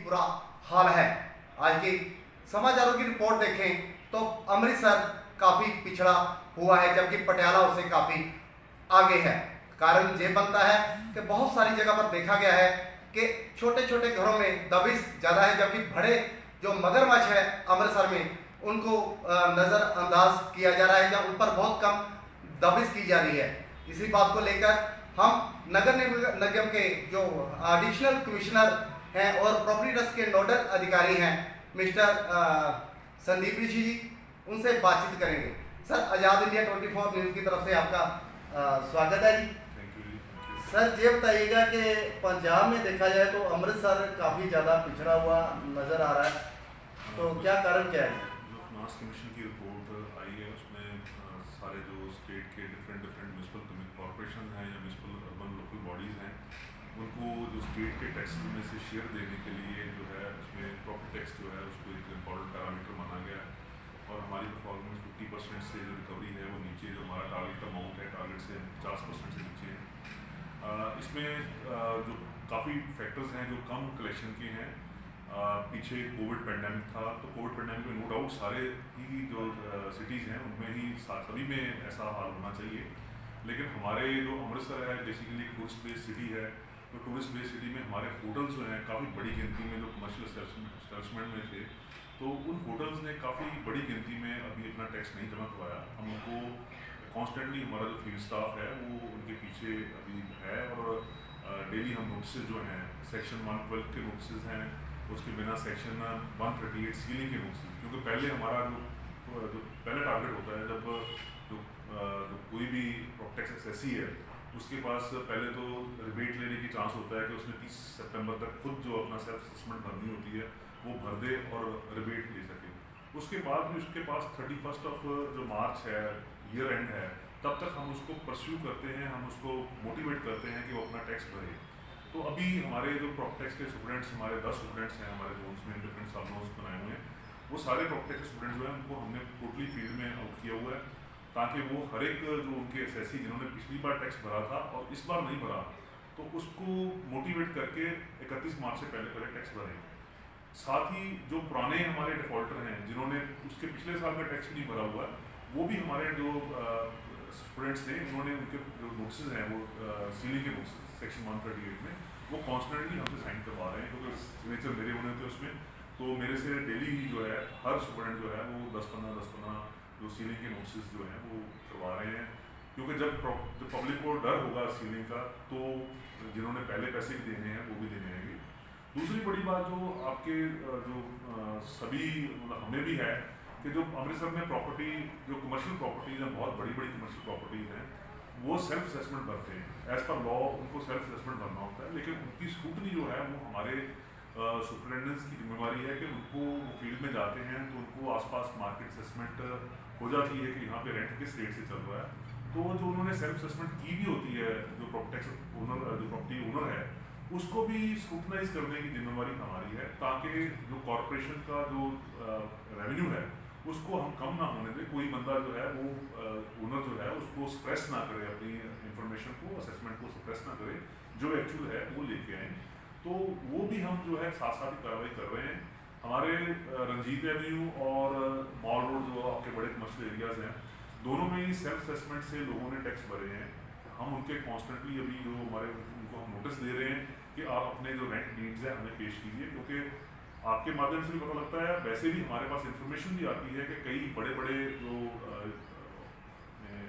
बुरा हाल है। आज की समाचारों की रिपोर्ट देखें तो अमृतसर काफ़ी पिछड़ा हुआ है, जबकि पटियाला उससे काफ़ी आगे है। कारण ये बनता है कि बहुत सारी जगह पर देखा गया है कि छोटे छोटे घरों में दबिश ज़्यादा है, जबकि बड़े जो मगरमच्छ है अमृतसर में उनको नज़रअंदाज किया जा रहा है या उन पर बहुत कम दबिश की जा रही है। इसी बात को लेकर हम नगर निगम के जो एडिशनल कमिश्नर हैं और प्रॉपर्टी ट्रस्ट के नोडल अधिकारी हैं मिस्टर संदीप ऋषि जी, उनसे बातचीत करेंगे। सर, आज़ाद इंडिया 24 न्यूज़ की तरफ से आपका स्वागत है जी। सर, ये बताइएगा कि पंजाब में देखा जाए तो अमृतसर काफ़ी ज़्यादा पिछड़ा हुआ नज़र आ रहा है, तो क्या कारण क्या है? फिनांस कमीशन की रिपोर्ट आई है, उसमें सारे जो स्टेट के डिफरेंट म्यूनसिपल कॉर्पोरेशन हैं या म्यूनसिपल अर्बन लोकल बॉडीज़ हैं, उनको जो स्टेट के टैक्स में से शेयर देने के लिए जो है उसमें प्रॉपर्टी टैक्स जो है उसको एक इम्पॉर्टेंट पैरामीटर माना गया है। और हमारी परफॉर्मेंस 50% से जो रिकवरी है वो नीचे, जो हमारा टारगेट अमाउंट है टारगेट से 50% से नीचे है। इसमें जो काफ़ी फैक्टर्स हैं जो कम कलेक्शन के हैं। पीछे कोविड पेंडेमिक था, तो कोविड पेंडेमिक में नो डाउट सारे ही जो सिटीज़ हैं उनमें ही सभी में ऐसा हाल होना चाहिए, लेकिन हमारे जो अमृतसर है बेसिकली टूरिस्ट बेस्ड सिटी है, तो टूरिस्ट बेस्ड सिटी में हमारे होटल्स जो हैं काफ़ी बड़ी गिनती में जो कमर्शियल एस्टेब्लिशमेंट में थे, तो उन होटल्स ने काफ़ी बड़ी गिनती में अभी अपना टैक्स नहीं जमा करवाया। हम उनको कॉन्स्टेंटली, हमारा जो फील्ड स्टाफ है वो उनके पीछे अभी है, और डेली हम नोटिस जो हैं सेक्शन 112 के नोटिस हैं, उसके बिना सेक्शन 138 सीलिंग के नोटिस, क्योंकि पहले हमारा जो पहले टारगेट होता है जब जो कोई भी प्रॉपर्टी टैक्स एसेसी है उसके पास पहले तो रिबेट लेने की चांस होता है कि उसने 30 सितंबर तक खुद जो अपना सेल्फ असेसमेंट भरनी होती है वो भर दे और रिबेट ले सके। उसके बाद भी उसके पास 31 जो मार्च है, ईयर एंड है, तब तक हम उसको परस्यू करते हैं, हम उसको मोटिवेट करते हैं कि वो अपना टैक्स भरे। तो अभी हमारे जो प्रॉपर्टी टैक्स के स्टूडेंट्स, हमारे 10 स्टूडेंट्स हैं हमारे जोन्स में, डिफरेंट सब जोन्स बनाए हुए हैं, वो सारे प्रॉपर्टी टैक्स स्टूडेंट्स जो हैं उनको हमने टोटली फील्ड में आउट किया हुआ है, ताकि वो हर एक जो उनके एसएससी जिन्होंने पिछली बार टैक्स भरा था और इस बार नहीं भरा, तो उसको मोटिवेट करके 31 मार्च से पहले टैक्स भरें। साथ ही जो पुराने हमारे डिफॉल्टर हैं जिन्होंने उसके पिछले साल में टैक्स नहीं भरा हुआ है, वो भी हमारे जो स्टूडेंट्स थे, उन्होंने उनके जो नोटिस हैं वो सीलिंग के नोटिस सेक्शन 138 में वो कॉन्स्टेंटली हमसे साइन करवा रहे हैं, क्योंकि सिग्नेचर मेरे होने थे उसमें, तो मेरे से डेली ही जो है हर स्टूडेंट जो है वो 10-15 जो सीलिंग के नोटिस जो हैं वो करवा रहे हैं, क्योंकि जब पब्लिक को डर होगा सीलिंग का तो जिन्होंने पहले पैसे भी देने हैं वो भी देने आएंगे। दूसरी बड़ी बात जो आपके जो सभी मतलब हमें भी है कि जो अमृतसर में प्रॉपर्टी जो कमर्शियल प्रॉपर्टीज़ हैं, बहुत बड़ी कमर्शियल प्रॉपर्टीज़ हैं, वो सेल्फ असेसमेंट भरते हैं। एज़ पर लॉ उनको सेल्फ असेसमेंट भरना होता है, लेकिन उनकी स्क्रूटनी जो है वो हमारे सुपरिटेंडेंट्स की जिम्मेवारी है कि उनको वो फील्ड में जाते हैं तो उनको आसपास मार्केट असेसमेंट हो जाती है कि यहाँ पे रेंट किस रेट से चल रहा है। तो जो उन्होंने सेल्फ असेसमेंट की भी होती है, जो प्रॉपर्टी टैक्स ओनर जो प्रॉपर्टी ओनर है उसको भी स्क्रूटनाइज करने की जिम्मेवारी हमारी है, ताकि जो कॉरपोरेशन का जो रेवेन्यू है उसको हम कम ना होने दें। कोई बंदा जो है वो ओनर जो है उसको स्प्रेस ना करे, अपनी इंफॉर्मेशन को, असेसमेंट को स्प्रेस ना करे, जो एक्चुअल है वो लेके आए। तो वो भी हम जो है साथ साथ ही कार्रवाई कर रहे हैं। हमारे रंजीत एवेन्यू और मॉल रोड जो आपके बड़े कमर्शियल एरियाज़ हैं, दोनों में ही सेल्फ असेसमेंट से लोगों ने टैक्स भरे हैं। हम उनके कॉन्स्टेंटली अभी जो हमारे उनको हम नोटिस दे रहे हैं कि आप अपने जो रेंट नीड्स है हमें पेश कीजिए, क्योंकि आपके माध्यम से भी पता लगता है, वैसे भी हमारे पास इंफॉर्मेशन भी आती है कि कई बड़े जो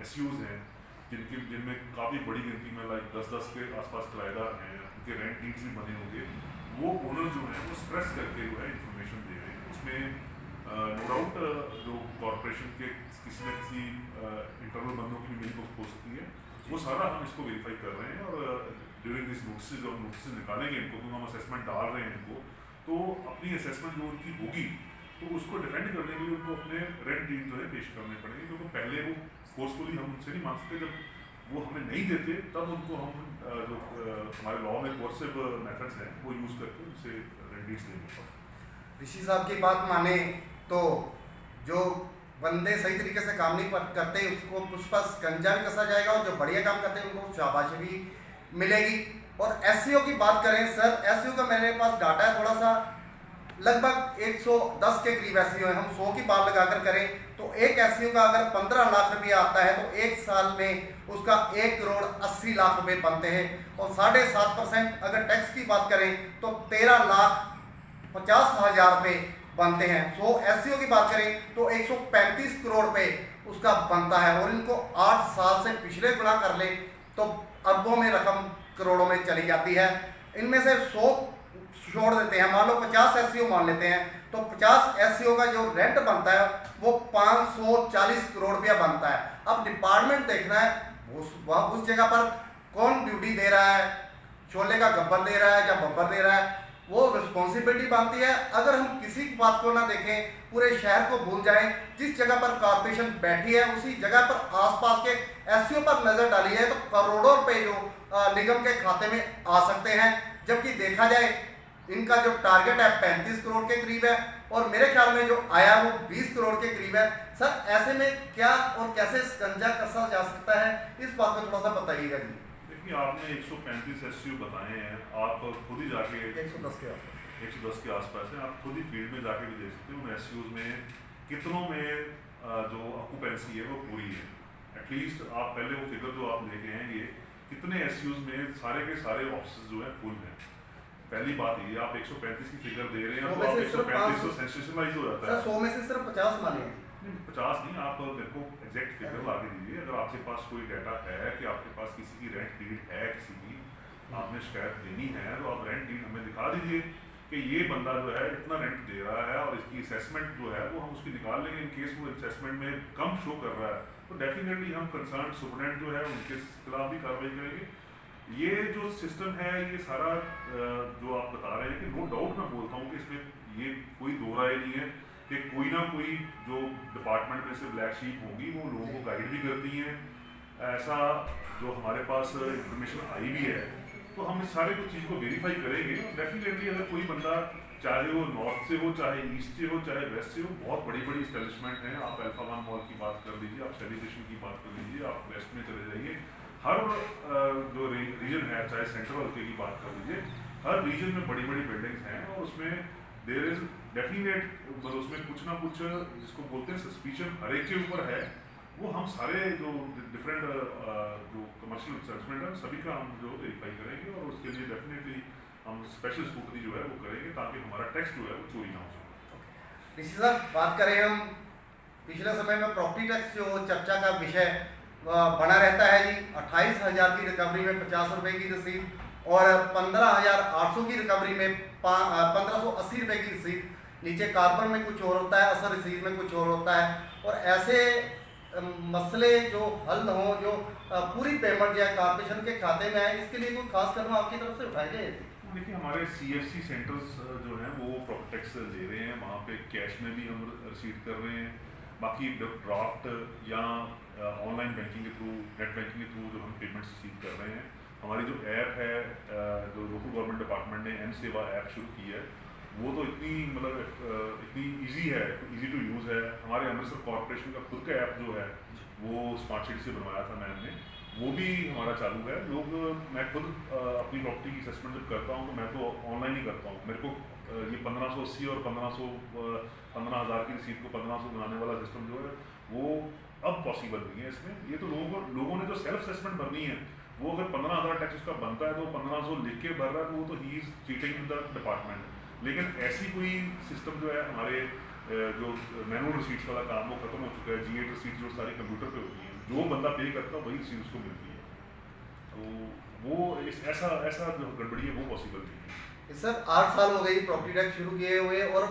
एसयूज़ हैं जिनमें काफ़ी बड़ी गिनती में लाइक 10-10 के आसपास किराएदार हैं, उनके रेंट नीड्स भी बने होंगे, वो ओनर जो हैं वो स्ट्रेस करके जो है इंफॉर्मेशन दे रहे हैं। उसमें नो डाउट जो कॉरपोरेशन के किसी न किसी इंटरनल बंदों की भी मिली हो सकती है, वो सारा हम इसको वेरीफाई कर रहे हैं। और ड्यूरिंग दिस नोटिस और नोटिस निकालेंगे इनको, क्योंकि हम असेसमेंट डाल रहे हैं इनको, तो अपनी असेसमेंट जो उनकी होगी तो उसको डिफेंड करने के लिए उनको अपने रेंट डीड जो है पेश करने पड़ेंगे, क्योंकि पहले वो फोर्सफुली हम उनसे नहीं मान सकते, जब वो हमें नहीं देते तब उनको हम जो हमारे लॉ में कोर्सिव मेथड्स हैं वो यूज़ करके उनसे रेंट डीड्स देंगे। ऋषि साहब की बात माने तो जो बंदे सही तरीके से काम नहीं करते उसको उस पर कंजा भी कसा जाएगा, और जो बढ़िया काम करते हैं उनको शाबाशी भी मिलेगी। और एसईओ की बात करें सर, एसईओ का मेरे पास डाटा है थोड़ा सा, लगभग 110 के करीब एसईओ है। हम 100 की बात लगाकर करें तो एक एसईओ का अगर 15 लाख रुपया आता है तो एक साल में उसका 1 करोड़ 80 लाख रुपए बनते हैं। और 7.5% अगर टैक्स की बात करें तो 13 लाख 50 हजार रुपये बनते हैं। तो एसईओ की बात करें तो 135 करोड़ रुपए उसका बनता है। और इनको 8 साल से पिछले गुना कर ले तो अरबों में रकम करोड़ों में चली जाती है। इनमें से 100 छोड़ देते हैं, मान लो 50 एसईओ मान लेते हैं तो 50 एसईओ का जो रेंट बनता है वो 540 करोड़ रुपया बनता है। अब डिपार्टमेंट देखना है उस जगह पर कौन ड्यूटी दे रहा है, छोले का गब्बर दे रहा है या बब्बर दे रहा है, वो रिस्पॉन्सिबिलिटी बनती है। अगर हम किसी बात को ना देखें, पूरे शहर को भूल जाएं, जिस जगह पर कॉर्पोरेशन बैठी है उसी जगह पर आसपास के एसईओ पर नजर डाली है तो करोड़ों रुपए जो निगम के खाते में आ सकते हैं। जबकि देखा जाए इनका जो टारगेट है 35 करोड़ के करीब है और मेरे ख्याल में जो आया वो 20 करोड़ के करीब है। सर ऐसे में क्या और कैसे शिकंजा कसा जा सकता है, इस बात में थोड़ा सा बताइएगा जी। देखिए, आपने 135 एसईओ बताए हैं, आप खुद ही जाके 110 के आसपास है, आप खुद ही फील्ड में जाके भी देख सकते हैं उन एसईओज में कितनों में जो ऑक्यूपेंसी है वो पूरी है। एटलीस्ट आप पहले वो फिगर जो आप लेके आएंगे कितने एसईओज में सारे के सारे ऑफिस जो है फुल है। पहली बात ये, आप 135 की फिगर दे रहे हैं तो आप 135 तो सेंसेशनलाइज हो जाता है। 100 में से सिर्फ 50 माने हैं। 50 नहीं, आप मेरे को एग्जैक्ट फिगर ला के दीजिए। अगर आपके पास कोई डाटा है कि आपके पास किसी की रेंट डीड है, किसी की आपने शिकायत देनी है तो आप रेंट डीड हमें दिखा दीजिए कि ये बंदा जो है इतना रेंट दे रहा है और इसकी असेसमेंट जो है वो हम उसकी निकाल लेंगे। इन केस वो असेसमेंट में कम शो कर रहा है तो डेफिनेटली हम कंसर्न सुपरडेंट जो है उनके खिलाफ भी कार्रवाई करेंगे। ये जो सिस्टम है ये सारा जो आप बता रहे हैं कि नो डाउट मैं बोलता हूँ कि इसमें ये कोई दो राय नहीं है कि कोई ना कोई जो डिपार्टमेंट में से ब्लैक शीप होगी वो लोगों को गाइड भी करती हैं। ऐसा जो हमारे पास इंफॉर्मेशन आई भी है तो हम इस सारे कुछ चीज़ को वेरीफाई करेंगे। डेफिनेटली अगर कोई बंदा चाहे वो नॉर्थ से हो, चाहे ईस्ट से हो, चाहे वेस्ट से हो, बहुत बड़ी बड़ी स्टैब्लिशमेंट हैं। आप अल्फा वन मॉल की बात कर लीजिए, आप सेलिब्रेशन की बात कर लीजिए, आप वेस्ट में चले जाइए, हर जो रीजन है, चाहे सेंट्रल हल्के की बात कर लीजिए, हर रीजन में बड़ी बड़ी बिल्डिंग्स हैं और उसमें देयर इज डेफिनेट मतलब उसमें कुछ ना कुछ जिसको बोलते हैं सस्पिशन हर एक के ऊपर है। वो हम सारे जो डिफरेंट जो कमर्शियल एसेसमेंट है सभी का हम जो वेरीफाई करेंगे और उसके लिए डेफिनेटली हम स्पेशल स्कूटनी जो है वो करेंगे ताकि हमारा टैक्स जो है वो चोरी ना हो सके। ऋषि साहब, बात करें हम पिछले समय में प्रॉपर्टी टैक्स जो चर्चा का विषय बना रहता है जी। 28,000 की रिकवरी में 50 रुपए की रसीद और 15,800 की रिकवरी में 1580 रुपए की रसीद। नीचे कार्बन में कुछ और होता है, असर रसीद में कुछ और होता है। और ऐसे मसले जो हल न हो, जो पूरी पेमेंट जो है कॉर्पोरेशन के खाते में है, इसके लिए कोई खास कदम आपकी तरफ से उठाए गए? देखिए, हमारे CFC सेंटर्स जो हैं वो प्रॉपर्टी टैक्स ले रहे हैं, वहाँ पे कैश में भी हम रिसीव कर रहे हैं। बाकी ड्राफ्ट या ऑनलाइन बैंकिंग के थ्रू, नेट बैंकिंग के थ्रू जो हम पेमेंट्स रिसीव कर रहे हैं। हमारी जो ऐप है जो लोकल गवर्नमेंट डिपार्टमेंट ने M सेवा ऐप शुरू की है वो तो इतनी मतलब इतनी इजी है, इजी टू यूज़ है। हमारे अमृतसर कॉर्पोरेशन का खुद का ऐप जो है वो स्मार्ट सिटी से बनवाया था मैम ने, वो भी हमारा चालू है। लोग मैं खुद अपनी प्रॉपर्टी की असेसमेंट जब करता हूँ तो मैं तो ऑनलाइन ही करता हूँ। मेरे को ये 1580 और 15,000 की रसीद को 1500 बनाने वाला सिस्टम जो है वो अब पॉसिबल नहीं है इसमें। ये तो लोगों ने जो सेल्फ असेसमेंट भरनी है वो अगर 15,000 टैक्स उसका बनता है तो 1500 लिख के भर रहा है तो वो तो he is cheating in the department. लेकिन ऐसी कोई सिस्टम जो है हमारे जो मैनुअल रसीट्स वाला काम वो खत्म हो चुका है। G8 रसीट जो सारी कंप्यूटर पे होती है, जो बंदा पे करता है वही रसीट उसको मिलती है। तो वो ऐसा जो गड़बड़ी है वो पॉसिबल नहीं है। सर 8 साल हो गई प्रॉपर्टी टैक्स शुरू किए हुए और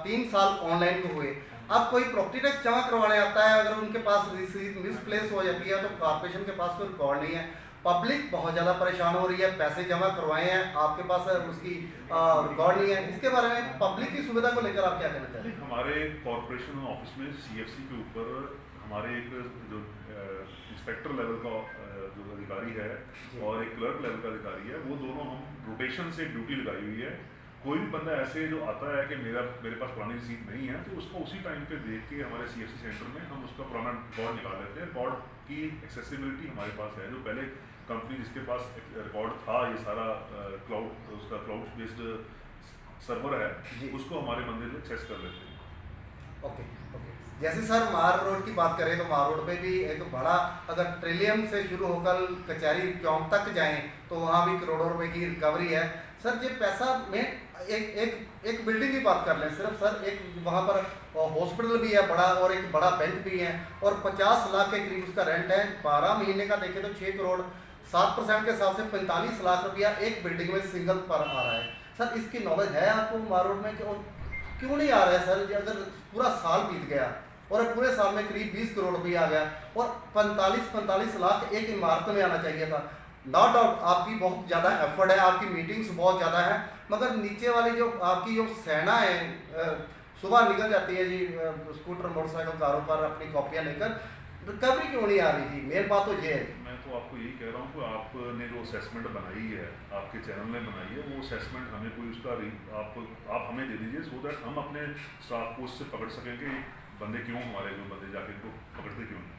3 साल ऑनलाइन को हुए। अब कोई प्रॉपर्टी टैक्स जमा करवाने आता है, अगर उनके पास रसीद मिसप्लेस हो जाती है तो कॉर्पोरेशन के पास कोई रिकॉर्ड नहीं है। पब्लिक बहुत ज़्यादा परेशान हो रही है, पैसे जमा करवाए हैं, आपके पास उसकी रिकॉर्ड नहीं है। इसके बारे में पब्लिक की सुविधा को लेकर आप क्या कहना चाहते हैं? हमारे कॉर्पोरेशन ऑफिस में CFC के ऊपर हमारे एक जो इंस्पेक्टर लेवल का जो अधिकारी है और एक क्लर्क लेवल का अधिकारी है, वो दोनों हम रोटेशन से ड्यूटी लगाई हुई है। कोई भी बंदा ऐसे जो आता है कि मेरे पास पुरानी रसीद नहीं है तो उसको उसी टाइम पे देख के हमारे CFC सेंटर में हम उसका पुराना रिकॉर्ड निकाल लेते हैं। रिकॉर्ड की एक्सेसिबिलिटी हमारे पास है। जो पहले कंपनी जिसके पास रिकॉर्ड था ये सारा क्लाउड बेस्ड सर्वर है जी। उसको हमारे बंदे जो एक्सेस कर लेते हैं। Okay okay. जैसे सर मार रोड की बात करें तो मार रोड पे भी एक बड़ा, अगर ट्रिलियम से शुरू होकर कचहरी चौक तक जाएं तो वहाँ भी करोड़ों रुपए की रिकवरी है। सर ये पैसा में एक एक एक बिल्डिंग की बात कर लें सिर्फ सर, एक वहाँ पर हॉस्पिटल भी है बड़ा और एक बड़ा बैंक भी है और 50 लाख के करीब उसका रेंट है। 12 महीने का देखें तो 6 करोड़ 7% के हिसाब से 45 लाख रुपया एक बिल्डिंग में सिंगल पर आ रहा है। सर इसकी नॉलेज है आपको मार रोड में क्यों नहीं आ रहा है सर? अगर पूरा साल बीत गया और पूरे साल में करीब 20 करोड़ रुपया आ गया और 45 लाख एक इमारत में आना चाहिए था। नो डाउट आपकी बहुत ज़्यादा एफर्ट है, आपकी मीटिंग्स बहुत ज़्यादा है, मगर नीचे वाली जो आपकी जो सेना है सुबह निकल जाती है जी स्कूटर मोटरसाइकिल कारों पर अपनी कॉपियाँ लेकर, रिकवरी क्यों नहीं आ रही थी? मेन बात तो ये है। मैं तो आपको यही कह रहा हूँ कि आपने जो असेसमेंट बनाई है, आपके चैनल ने बनाई है, वो असेसमेंट हमें कोई उसका आप हमें दे दीजिए सो दैट हम अपने स्टाफ को उससे पकड़ सकेंगे बंदे क्यों हमारे जो बंदे जाके इनको पकड़ते क्यों नहीं।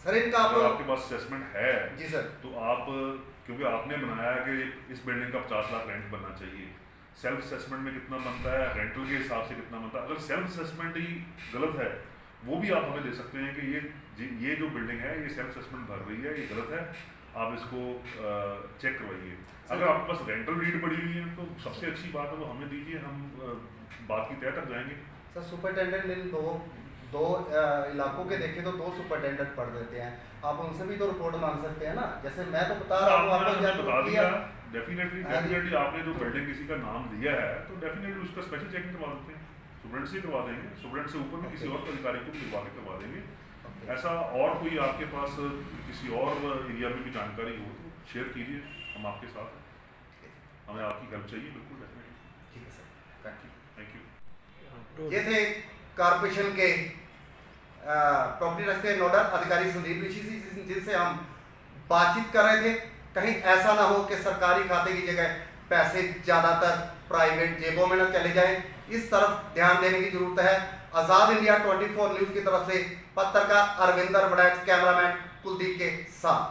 सर इनका अगर आपके पास असेसमेंट है जी सर, तो आप, क्योंकि आपने बनाया है कि इस बिल्डिंग का 50 लाख रेंट बनना चाहिए, सेल्फ असेसमेंट में कितना बनता है, रेंटल के हिसाब से कितना बनता है, अगर सेल्फ असेसमेंट ही गलत है वो भी आप हमें दे सकते हैं कि ये जो बिल्डिंग है ये सेल्फ असेसमेंट भर रही है, ये गलत है, आप इसको चेक करवाइए। अगर आपके पास रेंटल रीड पड़ी हुई है तो सबसे अच्छी बात है वो हमें दीजिए, हम बात की तय तक जाएंगे। सर सुपरिटेंडेंट इन दो इलाकों के देखें तो 2 सुपरिटेंडेंट पढ़ देते हैं, आप उनसे भी तो रिपोर्ट मांग सकते हैं ना। जैसे मैं तो बता रहा हूँ आपको बता दिया, डेफिनेटली आपने जो बिल्डिंग किसी का नाम दिया है तो डेफिनेटली उसका स्पेशल चेकिंग करवा देते हैं, स्टूडेंट से करवा देंगे, स्टूडेंट से ऊपर में किसी और अधिकारी को भी करवा देंगे। ऐसा और कोई आपके पास किसी और एरिया में भी जानकारी हो तो शेयर कीजिए, हम आपके साथ हैं, हमें आपकी हेल्प चाहिए बिल्कुल डेफिनेटली। ठीक है सर, थैंक यू। ये थे कारपोरेशन के प्रॉपर्टी टैक्स के नोडल अधिकारी संदीप ऋषि जी जिनसे हम बातचीत कर रहे थे। कहीं ऐसा ना हो कि सरकारी खाते की जगह पैसे ज़्यादातर प्राइवेट जेबों में न चले जाएं, इस तरफ ध्यान देने की जरूरत है। आज़ाद इंडिया 24 न्यूज़ की तरफ से पत्रकार अरविंदर बड़ैच, कैमरामैन कुलदीप के साथ।